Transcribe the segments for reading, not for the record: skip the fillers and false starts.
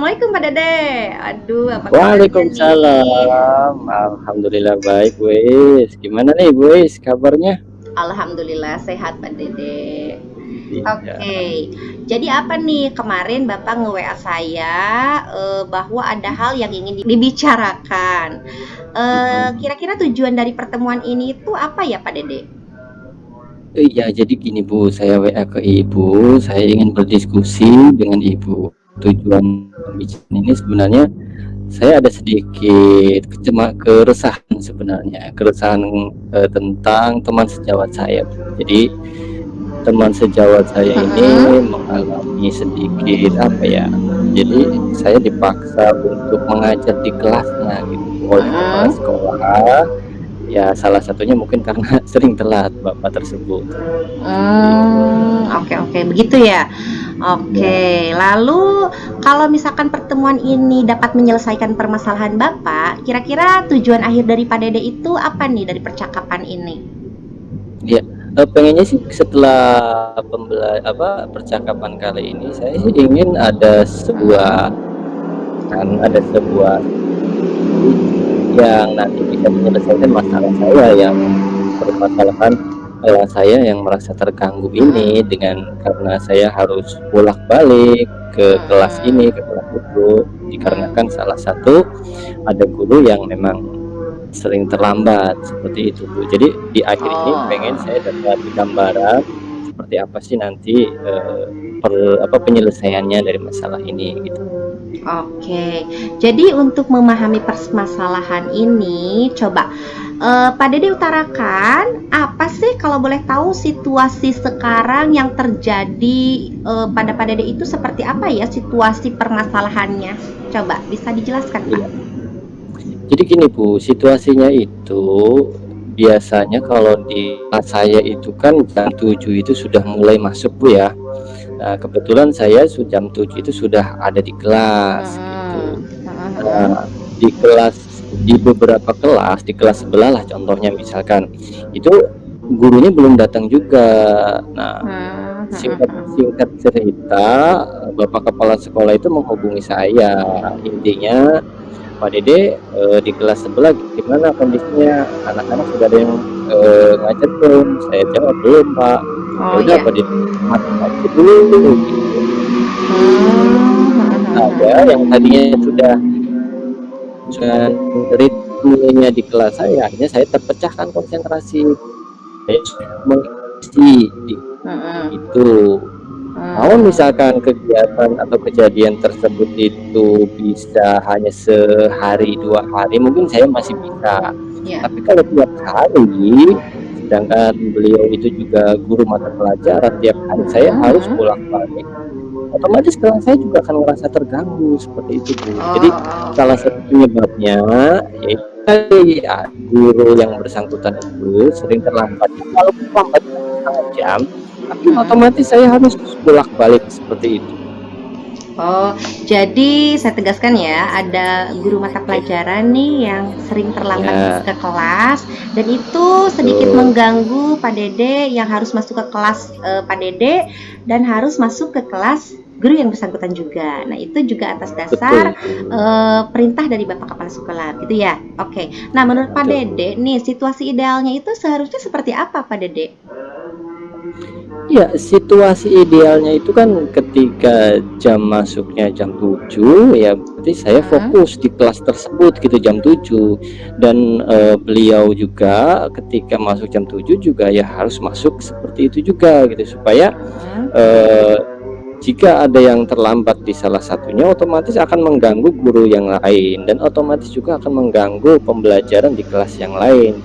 Assalamualaikum Pak Dede. Aduh, apa kabarnya nih? Waalaikumsalam. Alhamdulillah baik, Wis. Gimana nih, Wis, kabarnya? Alhamdulillah sehat Pak Dede. Iya. Oke, jadi apa nih kemarin Bapak nge-WA saya bahwa ada hal yang ingin dibicarakan. Mm-mm. Kira-kira tujuan dari pertemuan ini itu apa ya Pak Dede? Iya, jadi gini Bu, saya WA ke Ibu, saya ingin berdiskusi dengan Ibu. Tujuan pembicaraan ini sebenarnya saya ada sedikit keresahan sebenarnya, keresahan tentang teman sejawat saya, Bu. Jadi teman sejawat saya ini Mm-mm. mengalami sedikit apa ya, jadi saya dipaksa untuk mengajar di kelasnya gitu oleh kepala Mm-mm. sekolah. Ya salah satunya mungkin karena sering telat bapak tersebut seperti itu. Oke oke, begitu ya. Ya, Oke, lalu kalau misalkan pertemuan ini dapat menyelesaikan permasalahan Bapak, kira-kira tujuan akhir dari Pak Dede itu apa nih dari percakapan ini? ya, pengennya sih setelah percakapan kali ini saya sih ingin Mm-mm. ada sebuah yang nanti bisa menyelesaikan masalah saya yang permasalahan, saya yang merasa terganggu ini Mm-mm. dengan karena saya harus bolak-balik ke kelas ini, ke Mm-mm. kelas itu, dikarenakan Mm. salah satu ada guru yang memang sering terlambat, seperti itu, Bu. Jadi di akhir ini pengen Oh. saya dapat gambaran seperti apa sih nanti, penyelesaiannya dari masalah ini, gitu. Oke, jadi untuk memahami permasalahan ini, coba Pak Dede utarakan apa sih kalau boleh tahu situasi sekarang yang terjadi pada Pak Dede itu seperti apa ya situasi permasalahannya? Coba bisa dijelaskan Pak? Iya. Jadi gini Bu, situasinya itu biasanya kalau di kelas saya itu kan jam 7 itu sudah mulai masuk Bu ya. Nah, kebetulan saya jam 7 itu sudah ada di kelas gitu. Hmm, hmm, Nah, hmm, di beberapa kelas, di kelas sebelah lah contohnya misalkan, itu gurunya belum datang juga. Nah, hmm, singkat hmm, singkat cerita, Bapak kepala sekolah itu menghubungi saya. Intinya, "Pak Dede, di kelas sebelah gimana kondisinya? Anak-anak sudah ada yang ngajar belum?" Saya jawab, "Belum, Pak." "Ya oh udah ya. Pak Dede masuk aja dulu," gitu. Saya yang tadinya sudah dengan ritmenya di kelas saya, akhirnya saya terpecahkan konsentrasi. Saya mengisi di itu. Namun misalkan kegiatan atau kejadian tersebut itu bisa hanya sehari 2 hari, mungkin saya masih bisa. Ya. Tapi kalau tiap hari, sedangkan beliau itu juga guru mata pelajaran, tiap hari saya harus bolak-balik, otomatis kelas saya juga akan merasa terganggu seperti itu Bu. Jadi Oh, salah satu oke. penyebabnya yaitu tadi ya, guru yang bersangkutan itu sering terlambat. Jadi walaupun lambat cuma setengah jam, tapi otomatis saya harus bolak-balik seperti itu. Oh, jadi saya tegaskan ya, ada guru mata Oke. pelajaran nih yang sering terlambat Ya, ke kelas dan itu sedikit betul. mengganggu Pak Dede yang harus masuk ke kelas Pak Dede dan harus masuk ke kelas guru yang bersangkutan juga. Nah, itu juga atas dasar Betul Bu. perintah dari Bapak Kepala Sekolah, gitu ya. Oke. Nah, Ya, menurut Pak betul Bu. Dede nih, situasi idealnya itu seharusnya seperti apa Pak Dede? Ya, situasi idealnya itu kan ketika jam masuknya jam 7, ya berarti saya Hmm? fokus di kelas tersebut gitu jam 7. Dan beliau juga ketika masuk jam 7 juga ya harus masuk seperti itu juga gitu supaya Hmm? eh, jika ada yang terlambat di salah satunya otomatis akan mengganggu guru yang lain dan otomatis juga akan mengganggu pembelajaran di kelas yang lain.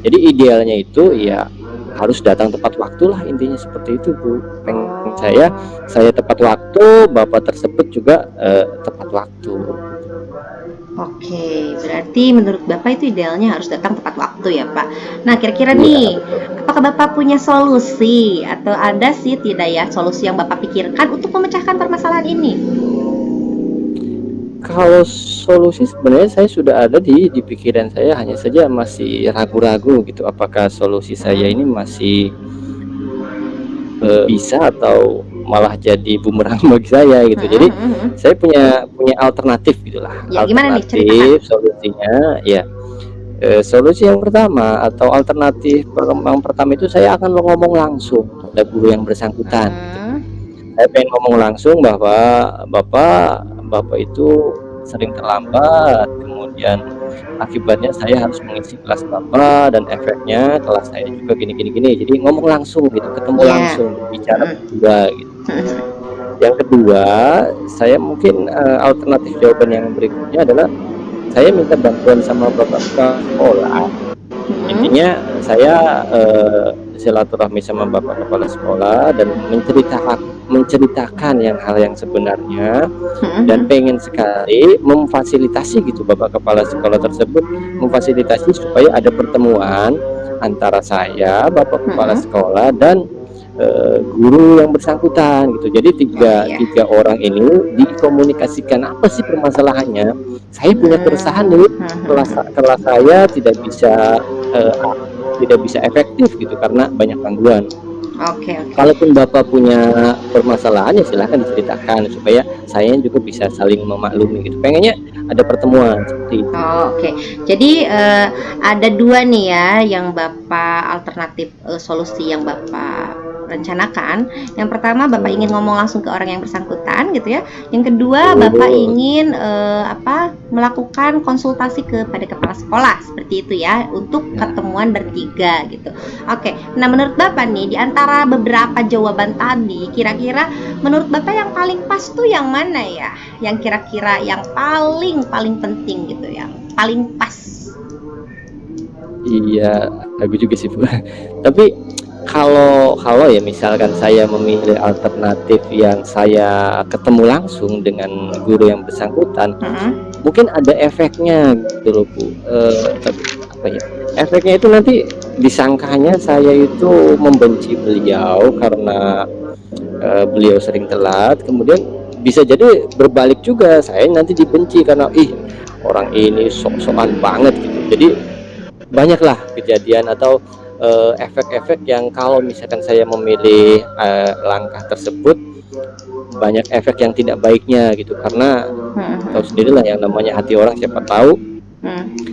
Jadi idealnya itu ya harus datang tepat waktu lah, intinya seperti itu Bu. Pengen saya Oh. tepat waktu, bapak tersebut juga tepat waktu gitu. Oke, berarti menurut Bapak itu idealnya harus datang tepat waktu ya, Pak. Nah, kira-kira Iya nih, betul. apakah Bapak punya solusi atau ada sih tidak ya solusi yang Bapak pikirkan untuk memecahkan permasalahan ini? Kalau solusi sebenarnya saya sudah ada di pikiran saya, hanya saja masih ragu-ragu gitu apakah solusi saya ini masih bisa atau malah jadi bumerang bagi saya gitu. Jadi saya punya punya alternatif gitulah, Ya, gimana nih, ceritakan? alternatif solusinya ya. Solusi yang pertama atau alternatif yang pertama itu saya akan ngomong langsung pada guru yang bersangkutan gitu. Saya pengen ngomong langsung bahwa bapak itu sering terlambat, kemudian akibatnya saya harus mengisi kelas bapak dan efeknya kelas saya juga gini gini gini. Jadi ngomong langsung gitu, ketemu Iya. langsung, bicara berdua gitu. Yang kedua, saya mungkin alternatif jawaban yang berikutnya adalah saya minta bantuan sama bapak kepala sekolah. Intinya saya silaturahmi sama bapak kepala sekolah dan menceritakan hal yang sebenarnya, dan pengen sekali memfasilitasi gitu bapak kepala sekolah tersebut memfasilitasi supaya ada pertemuan antara saya, bapak kepala sekolah, dan guru yang bersangkutan gitu. Jadi tiga orang ini dikomunikasikan apa sih permasalahannya. Saya punya keresahan nih, kelas saya tidak bisa efektif gitu karena banyak gangguan. Oke. Kalaupun bapak punya permasalahan ya silahkan diceritakan supaya saya juga bisa saling memaklumi gitu. Pengennya ada pertemuan seperti itu. Oke. Jadi ada dua nih ya yang bapak alternatif solusi yang bapak rencanakan. Yang pertama bapak ingin ngomong langsung ke orang yang bersangkutan gitu ya. Yang kedua bapak ingin melakukan konsultasi kepada kepala sekolah seperti itu ya untuk ketemuan bertiga gitu. Oke. Nah menurut bapak nih di antara beberapa jawaban tadi kira-kira menurut bapak yang paling pas tuh yang mana ya? Yang kira-kira yang paling penting gitu, yang paling pas. Iya, aku juga sih Bu. Tapi kalau ya misalkan saya memilih alternatif yang saya ketemu langsung dengan guru yang bersangkutan, mungkin ada efeknya gitu loh Bu. Tapi apa ya? Efeknya itu nanti disangkanya saya itu membenci beliau karena beliau sering telat, kemudian bisa jadi berbalik juga, saya nanti dibenci karena orang ini sok-sokan banget gitu. Jadi banyaklah kejadian atau efek-efek yang kalau misalkan saya memilih langkah tersebut banyak efek yang tidak baiknya gitu, karena tahu sendirilah yang namanya hati orang siapa tahu.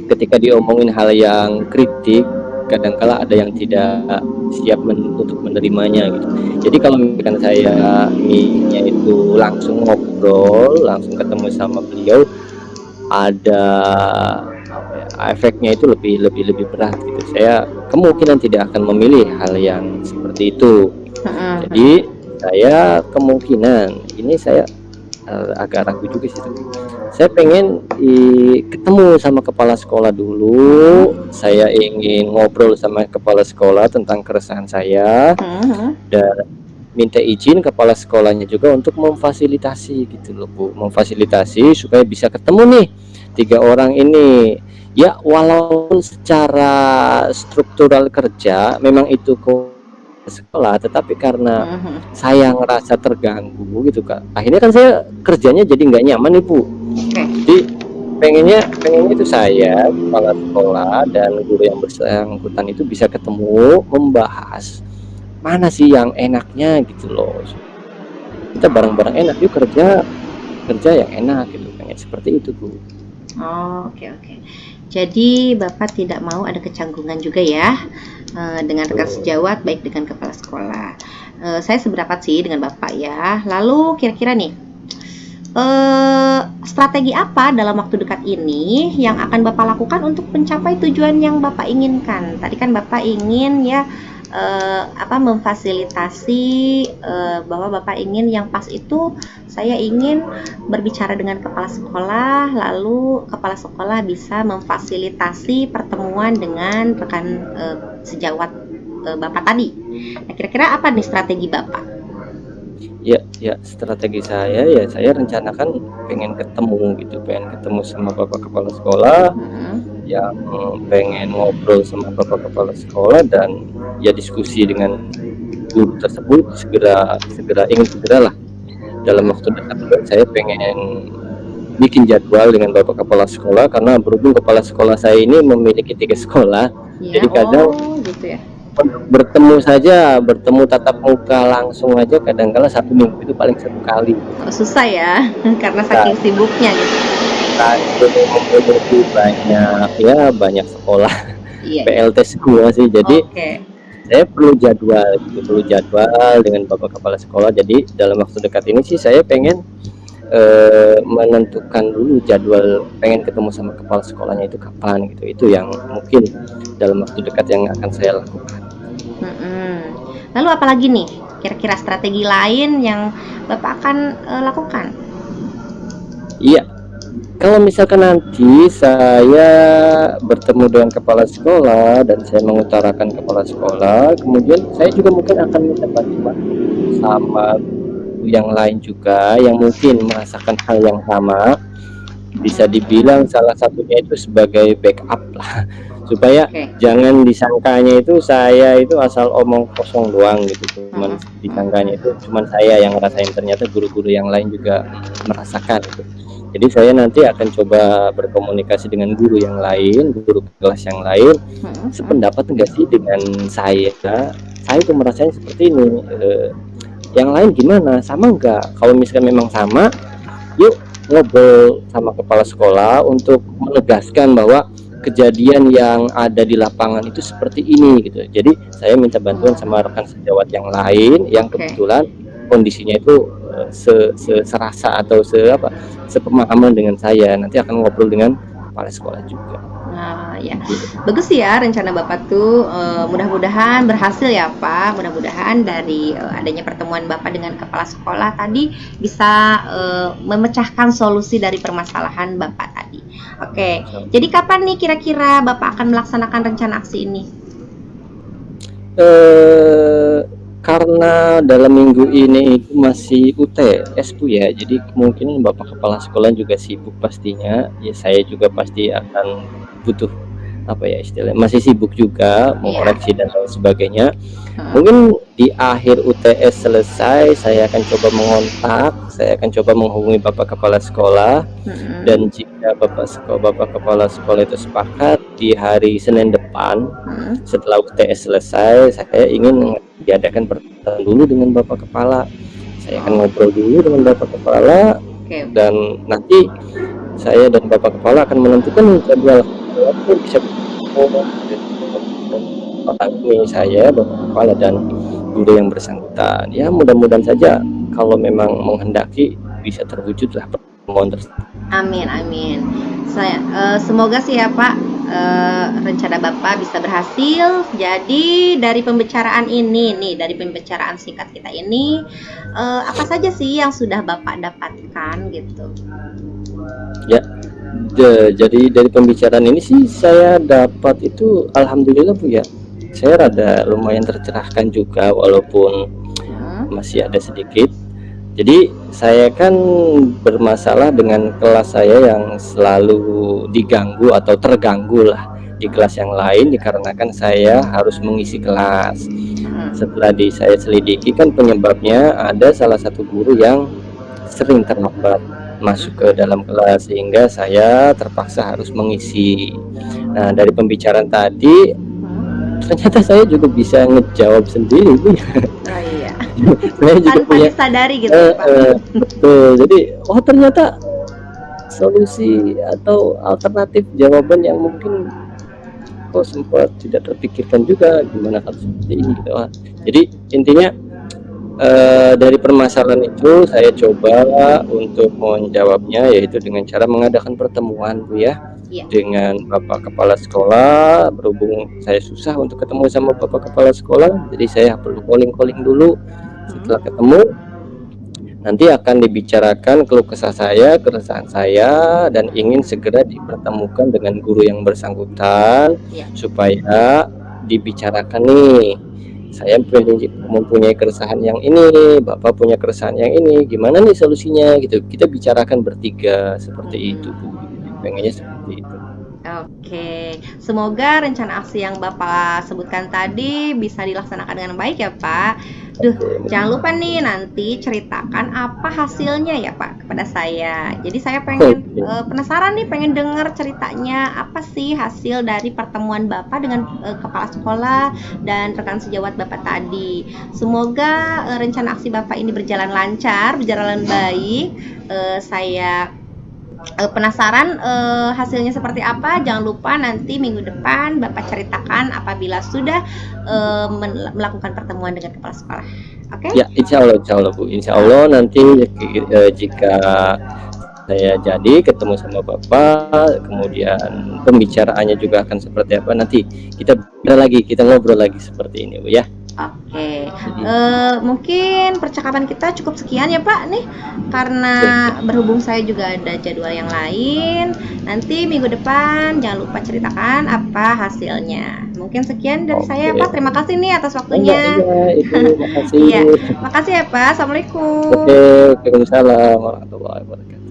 Ketika diomongin hal yang kritik kadangkala ada yang tidak siap untuk menerimanya gitu. Jadi kalau misalkan saya ingin itu langsung ngobrol, langsung ketemu sama beliau, ada efeknya itu lebih berat gitu. Saya kemungkinan tidak akan memilih hal yang seperti itu. Jadi saya kemungkinan ini saya agak ragu juga sih, saya pengen ketemu sama kepala sekolah dulu. Saya ingin ngobrol sama kepala sekolah tentang keresahan saya dan minta izin kepala sekolahnya juga untuk memfasilitasi gitu loh Bu, memfasilitasi supaya bisa ketemu nih tiga orang ini ya, walaupun secara struktural kerja memang itu sekolah, tetapi karena saya ngerasa terganggu gitu Kak, akhirnya kan saya kerjanya jadi nggak nyaman nih Bu. Jadi pengennya itu saya, kepala sekolah dan guru yang bersangkutan itu bisa ketemu, membahas mana sih yang enaknya gitu loh, kita bareng-bareng enak yuk kerja yang enak gitu, pengen seperti itu Bu. Oke. Jadi bapak tidak mau ada kecanggungan juga ya dengan rekan sejawat baik dengan kepala sekolah. Saya sependapat sih dengan bapak ya. Lalu kira-kira nih strategi apa dalam waktu dekat ini yang akan bapak lakukan untuk mencapai tujuan yang bapak inginkan? Tadi kan bapak ingin ya memfasilitasi bahwa bapak ingin yang pas itu saya ingin berbicara dengan kepala sekolah, lalu kepala sekolah bisa memfasilitasi pertemuan dengan rekan sejawat bapak tadi. Nah, kira-kira apa nih strategi bapak? Ya strategi saya ya, saya rencanakan pengen ketemu sama bapak kepala sekolah, yang pengen ngobrol sama bapak kepala sekolah dan ya diskusi dengan guru tersebut segera lah dalam waktu dekat. Saya pengen bikin jadwal dengan bapak kepala sekolah karena berhubung kepala sekolah saya ini memiliki 3 sekolah, jadi kadang gitu ya. untuk bertemu saja, bertemu tatap muka langsung aja kadang-kala 1 minggu itu paling 1 kali. Oh, susah ya, karena Nah, saking sibuknya gitu. saking memenuhi banyak sekolah Iya, iya. PLT semua sih. Jadi Oke. saya perlu jadwal gitu, perlu jadwal dengan Bapak Kepala Sekolah. Jadi dalam waktu dekat ini sih saya pengen menentukan dulu jadwal pengen ketemu sama kepala sekolahnya itu kapan gitu. Itu yang mungkin dalam waktu dekat yang akan saya lakukan. Lalu apalagi nih kira-kira strategi lain yang Bapak akan lakukan? Iya, kalau misalkan nanti saya bertemu dengan kepala sekolah dan saya mengutarakan kepala sekolah, kemudian saya juga mungkin akan minta bantuan sama yang lain juga yang mungkin merasakan hal yang sama. Bisa dibilang salah satunya itu sebagai backup lah, supaya Oke. jangan disangkanya itu saya itu asal omong kosong doang gitu, cuman disangkanya itu cuman saya yang ngerasain, ternyata guru-guru yang lain juga merasakan gitu. Jadi saya nanti akan coba berkomunikasi dengan guru yang lain, guru kelas yang lain, sependapat enggak sih dengan saya itu merasain seperti ini, yang lain gimana, sama enggak? Kalau misalkan memang sama, yuk ngobrol sama kepala sekolah untuk menegaskan bahwa kejadian yang ada di lapangan itu seperti ini gitu. Jadi saya minta bantuan sama rekan sejawat yang lain yang kebetulan kondisinya itu serasa atau sepemahaman dengan saya. Nanti akan ngobrol dengan kepala sekolah juga. Nah, ya. Bagus sih ya rencana Bapak tuh, mudah-mudahan berhasil ya Pak. Mudah-mudahan dari adanya pertemuan Bapak dengan kepala sekolah tadi bisa memecahkan solusi dari permasalahan Bapak tadi. Oke, jadi kapan nih kira-kira Bapak akan melaksanakan rencana aksi ini? Karena dalam minggu ini itu masih UTS Bu ya, jadi kemungkinan Bapak Kepala Sekolah juga sibuk pastinya, ya saya juga pasti akan butuh istilahnya masih sibuk juga mengoreksi dan lain sebagainya. Mungkin di akhir UTS selesai saya akan coba mengontak, saya akan coba menghubungi Bapak Kepala Sekolah, dan jika Bapak Kepala Sekolah itu sepakat di hari Senin depan setelah UTS selesai, saya ingin diadakan pertemuan dulu dengan Bapak Kepala. Saya akan ngobrol dulu dengan Bapak Kepala, dan nanti saya dan Bapak Kepala akan menentukan jadwal bisa saya, Bapak Kepala dan guru yang bersangkutan. Ya mudah-mudahan saja kalau memang menghendaki bisa terwujudlah pertemuan tersebut. Amin, amin. Semoga sih ya Pak, rencana Bapak bisa berhasil. Jadi dari pembicaraan ini nih, dari pembicaraan singkat kita ini, apa saja sih yang sudah Bapak dapatkan gitu? Ya, jadi dari pembicaraan ini sih saya dapat itu alhamdulillah Bu ya, saya rada lumayan tercerahkan juga walaupun masih ada sedikit. Jadi saya kan bermasalah dengan kelas saya yang selalu diganggu atau terganggu lah di kelas yang lain dikarenakan saya harus mengisi kelas. Setelah saya selidiki kan penyebabnya ada salah satu guru yang sering terlambat masuk ke dalam kelas sehingga saya terpaksa harus mengisi. Nah, dari pembicaraan tadi ternyata saya juga bisa ngejawab sendiri Bu. Oh iya. Saya juga Tanpa punya disadari gitu Pak. betul. Jadi ternyata solusi atau alternatif jawaban yang mungkin kok sempat tidak terpikirkan juga gimana kalau seperti ini gitu. Jadi intinya dari permasalahan itu saya coba untuk menjawabnya yaitu dengan cara mengadakan pertemuan Bu ya, dengan Bapak Kepala Sekolah. Berhubung saya susah untuk ketemu sama Bapak Kepala Sekolah, jadi saya perlu calling dulu. Setelah ketemu nanti akan dibicarakan keluh kesah saya, keresahan saya, dan ingin segera dipertemukan dengan guru yang bersangkutan supaya dibicarakan nih, saya mempunyai keresahan yang ini, Bapak punya keresahan yang ini, gimana nih solusinya gitu. Kita bicarakan bertiga seperti itu Bu. Pengennya seperti itu. Oke, semoga rencana aksi yang Bapak sebutkan tadi bisa dilaksanakan dengan baik ya Pak. Duh, jangan lupa nih nanti ceritakan apa hasilnya ya Pak kepada saya. Jadi saya pengen Oke. penasaran nih, pengen dengar ceritanya apa sih hasil dari pertemuan Bapak dengan kepala sekolah dan rekan sejawat Bapak tadi. Semoga rencana aksi Bapak ini berjalan lancar, berjalan baik. Saya penasaran hasilnya seperti apa. Jangan lupa nanti minggu depan Bapak ceritakan apabila sudah melakukan pertemuan dengan kepala sekolah. Oke? Ya, insya Allah Bu. Insya Allah nanti jika saya jadi ketemu sama Bapak, kemudian pembicaraannya juga akan seperti apa, nanti kita ngobrol lagi seperti ini Bu ya. Oke, mungkin percakapan kita cukup sekian ya Pak nih, karena berhubung saya juga ada jadwal yang lain. Nanti minggu depan jangan lupa ceritakan apa hasilnya. Mungkin sekian dari saya Pak. Terima kasih nih atas waktunya. Makasih. Iya, makasih ya Pak. Assalamualaikum. Oke, waalaikumsalam warahmatullahi wabarakatuh.